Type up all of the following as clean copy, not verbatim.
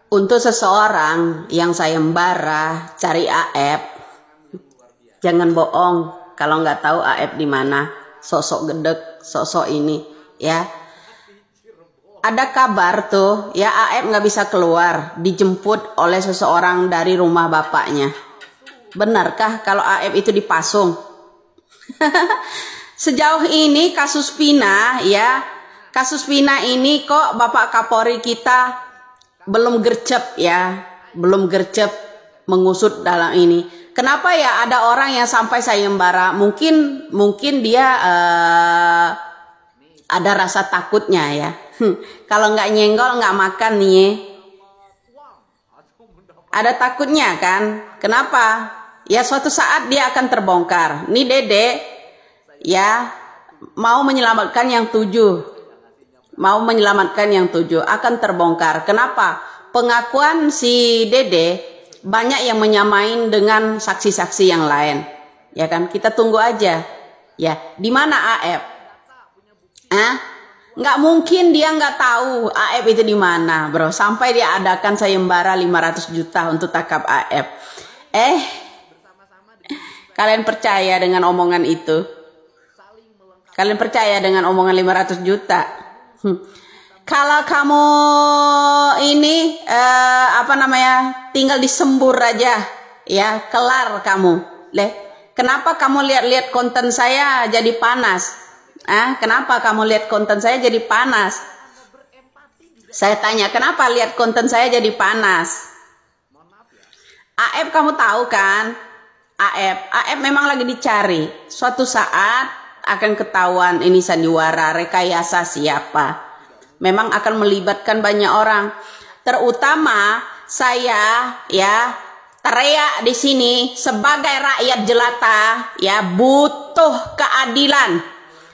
Untuk seseorang yang sayembara cari AF, jangan bohong kalau nggak tahu AF di mana. Sosok gedek, sosok ini, ya. Ada kabar tuh, ya AF nggak bisa keluar, dijemput oleh seseorang dari rumah bapaknya. Benarkah kalau AF itu dipasung? Sejauh ini kasus Vina, ya, kasus Vina ini kok Bapak Kapolri kita belum gercep, ya, belum gercep mengusut dalam ini. Kenapa ya ada orang yang sampai sayembara? Mungkin dia ada rasa takutnya, ya. Kalau nggak nyenggol nggak makan nih. Ada takutnya kan? Kenapa? Ya suatu saat dia akan terbongkar. Nih Dede, ya, mau menyelamatkan yang 7. Mau menyelamatkan yang 7 akan terbongkar. Kenapa? Pengakuan si Dede banyak yang menyamain dengan saksi-saksi yang lain. Ya kan? Kita tunggu aja. Ya, di mana AF? Nggak mungkin dia nggak tahu AF itu di mana, bro. Sampai dia adakan sayembara 500 juta untuk tangkap AF. Kalian percaya dengan omongan itu? Kalian percaya dengan omongan 500 juta? Kalau kamu ini tinggal disembur aja, ya, kelar kamu. Kenapa kamu lihat-lihat konten saya jadi panas? Kenapa kamu lihat konten saya jadi panas? Saya tanya, kenapa lihat konten saya jadi panas? AF kamu tahu kan? AF memang lagi dicari. Suatu saat akan ketahuan ini sandiwara rekayasa siapa. Memang akan melibatkan banyak orang. Terutama saya, ya, teriak di sini sebagai rakyat jelata, ya, butuh keadilan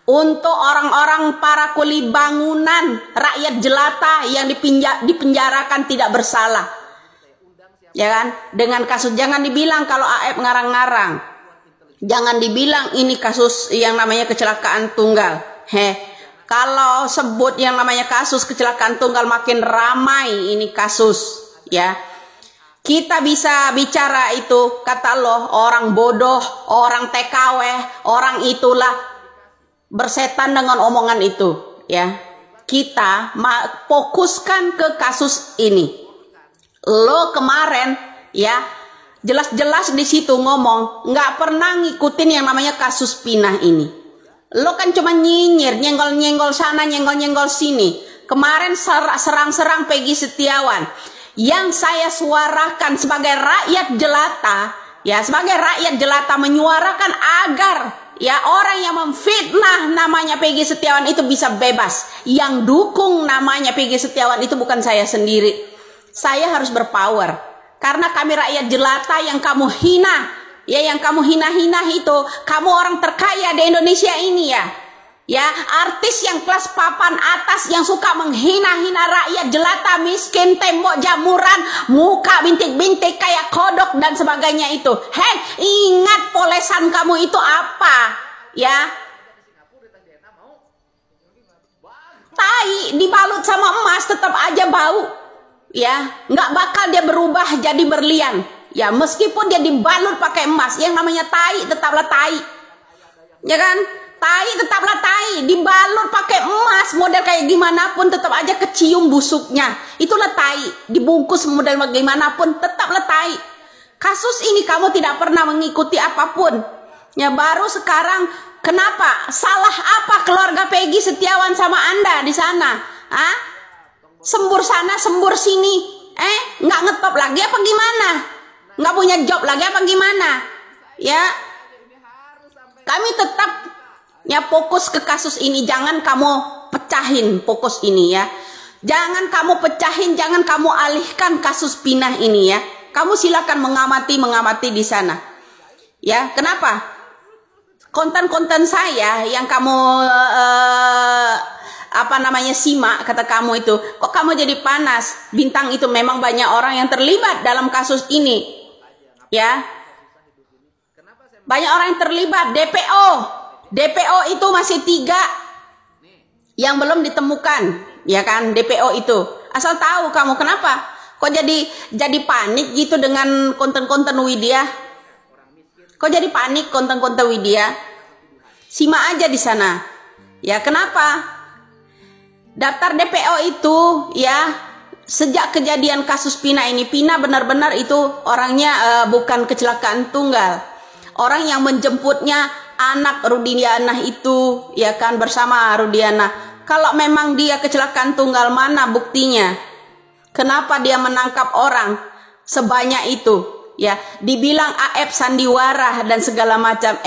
untuk orang-orang para kuli bangunan rakyat jelata yang dipenjarakan tidak bersalah. Ya kan? Dengan kasus, jangan dibilang kalau AF ngarang-ngarang. Jangan dibilang ini kasus yang namanya kecelakaan tunggal. Kalau sebut yang namanya kasus kecelakaan tunggal makin ramai ini kasus, ya. Kita bisa bicara itu, kata lo, orang bodoh, orang TKW, orang itulah bersetan dengan omongan itu, ya. Kita fokuskan ke kasus ini. Lo kemarin, ya, jelas-jelas di situ ngomong nggak pernah ngikutin yang namanya kasus Pinah ini. Lo kan cuma nyinyir, nyenggol-nyenggol sana, nyenggol-nyenggol sini. Kemarin serang-serang Peggy Setiawan. Yang saya suarakan sebagai rakyat jelata, ya, sebagai rakyat jelata menyuarakan agar, ya, orang yang memfitnah namanya Peggy Setiawan itu bisa bebas. Yang dukung namanya Peggy Setiawan itu bukan saya sendiri. Saya harus berpower. Karena kami rakyat jelata yang kamu hina, ya, yang kamu hina-hina itu, kamu orang terkaya di Indonesia ini, ya. Ya, artis yang kelas papan atas yang suka menghina-hina rakyat jelata miskin, tembok jamuran, muka bintik-bintik kayak kodok dan sebagainya itu. Ingat polesan kamu itu apa? Ya. Tai dibalut sama emas tetap aja bau. Ya, nggak bakal dia berubah jadi berlian. Ya, meskipun dia dibalut pakai emas, yang namanya tai tetaplah tai. Ya kan? Tai tetaplah tai, dibalut pakai emas model kayak gimana pun tetap aja kecium busuknya. Itulah tai, dibungkus model bagaimanapun tetaplah tai. Kasus ini kamu tidak pernah mengikuti apapun. Ya, baru sekarang kenapa? Salah apa keluarga Peggy Setiawan sama Anda di sana? Sembur sana, sembur sini. Nggak ngetop lagi apa gimana? Nggak punya job lagi apa gimana? Ya, kami tetap, ya, fokus ke kasus ini. Jangan kamu pecahin fokus ini, ya. Jangan kamu pecahin, jangan kamu alihkan kasus Pinah ini, ya. Kamu silakan mengamati di sana. Ya, kenapa? Konten-konten saya yang kamu simak, kata kamu itu, kok kamu jadi panas? Bintang itu memang banyak orang yang terlibat dalam kasus ini, ya, banyak orang yang terlibat. DPO itu masih 3 yang belum ditemukan, ya kan? DPO itu asal tahu kamu kenapa Kok jadi panik gitu dengan konten-konten Widya? Kok jadi panik konten-konten Widya? Simak aja di sana. Ya, kenapa? Daftar DPO itu ya, sejak kejadian kasus Pina ini, Pina benar-benar itu orangnya bukan kecelakaan tunggal. Orang yang menjemputnya anak Rudiana itu, ya kan, bersama Rudiana. Kalau memang dia kecelakaan tunggal, mana buktinya? Kenapa dia menangkap orang sebanyak itu? Ya, dibilang AF sandiwara dan segala macam.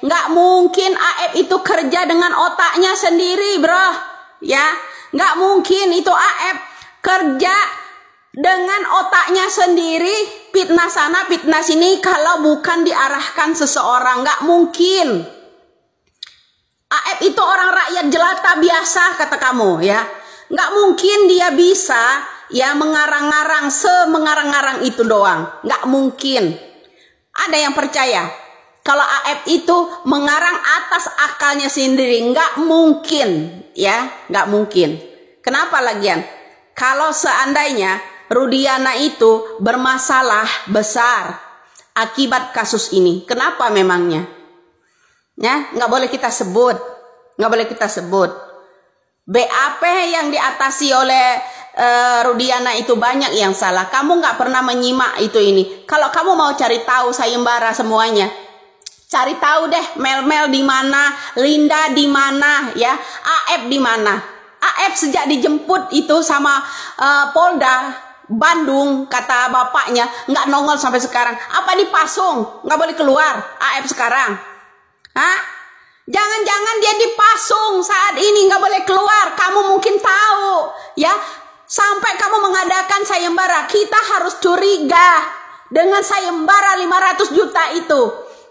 Nggak mungkin AF itu kerja dengan otaknya sendiri, bro. Ya, nggak mungkin itu AF kerja dengan otaknya sendiri, fitnah sana, fitnah sini, kalau bukan diarahkan seseorang. Nggak mungkin. AF itu orang rakyat jelata biasa, kata kamu, ya. Nggak mungkin dia bisa ya mengarang-arang semengarang-arang itu doang. Nggak mungkin. Ada yang percaya kalau AF itu mengarang atas akalnya sendiri? Nggak mungkin, ya, nggak mungkin. Kenapa lagian? Kalau seandainya Rudiana itu bermasalah besar akibat kasus ini, kenapa memangnya? Ya, nggak boleh kita sebut, nggak boleh kita sebut. BAP yang diatasi oleh Rudiana itu banyak yang salah. Kamu nggak pernah menyimak itu ini. Kalau kamu mau cari tahu sayembara semuanya, cari tahu deh Mel di mana, Linda di mana, ya, AF di mana. AF sejak dijemput itu sama Polda Bandung, kata bapaknya, nggak nongol sampai sekarang. Apa dipasung? Nggak boleh keluar AF sekarang? Hah? Jangan-jangan dia dipasung saat ini nggak boleh keluar. Kamu mungkin tahu, ya. Sampai kamu mengadakan sayembara, kita harus curiga dengan sayembara 500 juta itu.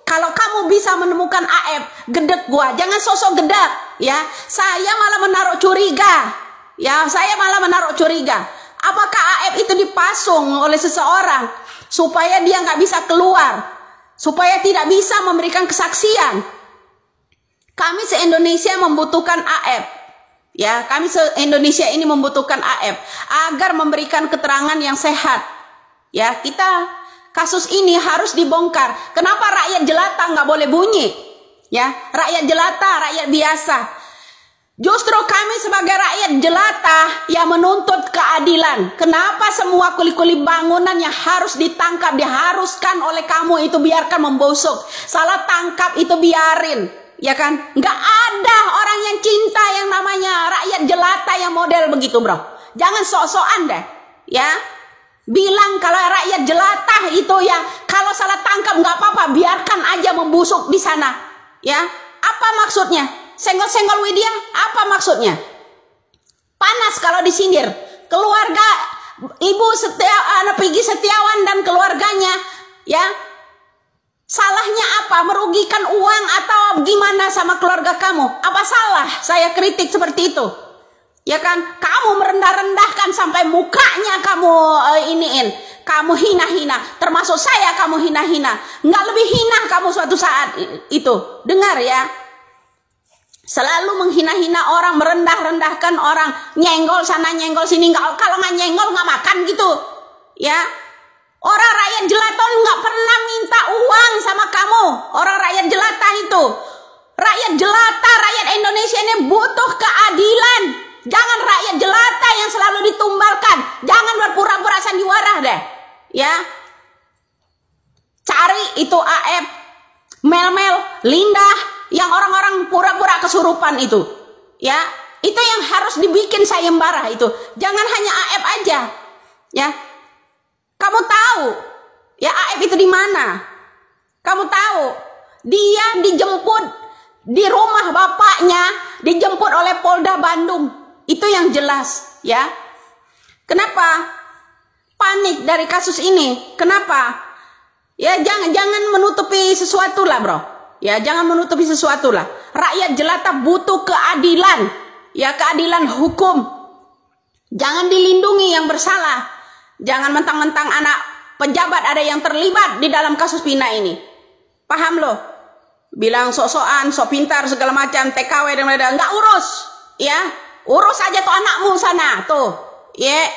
Kalau kamu bisa menemukan AF, gedek gua. Jangan sosok gedek, ya. Saya malah menaruh curiga. Ya, saya malah menaruh curiga. Apakah AF itu dipasung oleh seseorang supaya dia nggak bisa keluar, supaya tidak bisa memberikan kesaksian? Kami se-Indonesia membutuhkan AF. Ya, kami se-Indonesia ini membutuhkan AF agar memberikan keterangan yang sehat. Ya, kita kasus ini harus dibongkar. Kenapa rakyat jelata nggak boleh bunyi? Ya, rakyat jelata, rakyat biasa. Justru kami sebagai rakyat jelata yang menuntut keadilan. Kenapa semua kuli-kuli bangunan yang harus ditangkap diharuskan oleh kamu itu biarkan membusuk? Salah tangkap itu biarin. Ya kan? Nggak ada orang yang cinta yang namanya rakyat jelata yang model begitu, bro. Jangan sok-sokan deh, ya. Bilang kalau rakyat jelata itu ya, kalau salah tangkap nggak apa-apa, biarkan aja membusuk di sana, ya. Apa maksudnya? Senggol-senggol Widya, apa maksudnya? Panas kalau disindir. Keluarga Ibu Peggy Setiawan dan keluarganya, ya. Salahnya apa? Merugikan uang atau gimana sama keluarga kamu? Apa salah saya kritik seperti itu? Ya kan? Kamu merendah-rendahkan sampai mukanya kamu iniin. Kamu hina-hina. Termasuk saya kamu hina-hina. Nggak lebih hina kamu suatu saat itu. Dengar ya. Selalu menghina-hina orang, merendah-rendahkan orang. Nyenggol sana, nyenggol sini. Kalau nggak nyenggol nggak makan gitu. Ya. Orang rakyat jelata nggak pernah minta uang sama kamu. Orang rakyat jelata itu. Rakyat jelata, rakyat Indonesia ini butuh keadilan. Jangan rakyat jelata yang selalu ditumbalkan. Jangan berpura-pura sandiwara deh. Ya. Cari itu AF, Mel, Linda, yang orang-orang pura-pura kesurupan itu. Ya. Itu yang harus dibikin sayembara itu. Jangan hanya AF aja. Ya. Kamu tahu, ya AF itu di mana? Kamu tahu, dia dijemput di rumah bapaknya, dijemput oleh Polda Bandung. Itu yang jelas, ya. Kenapa panik dari kasus ini? Kenapa? Ya jangan menutupi sesuatu lah, bro. Ya jangan menutupi sesuatu lah. Rakyat jelata butuh keadilan, ya keadilan hukum. Jangan dilindungi yang bersalah. Jangan mentang-mentang anak pejabat ada yang terlibat di dalam kasus Pina ini. Paham loh? Bilang sok-sokan, sok pintar segala macam, TKW dan lain-lain. Nggak urus. Ya, urus aja tuh anakmu sana. Tuh. Ya,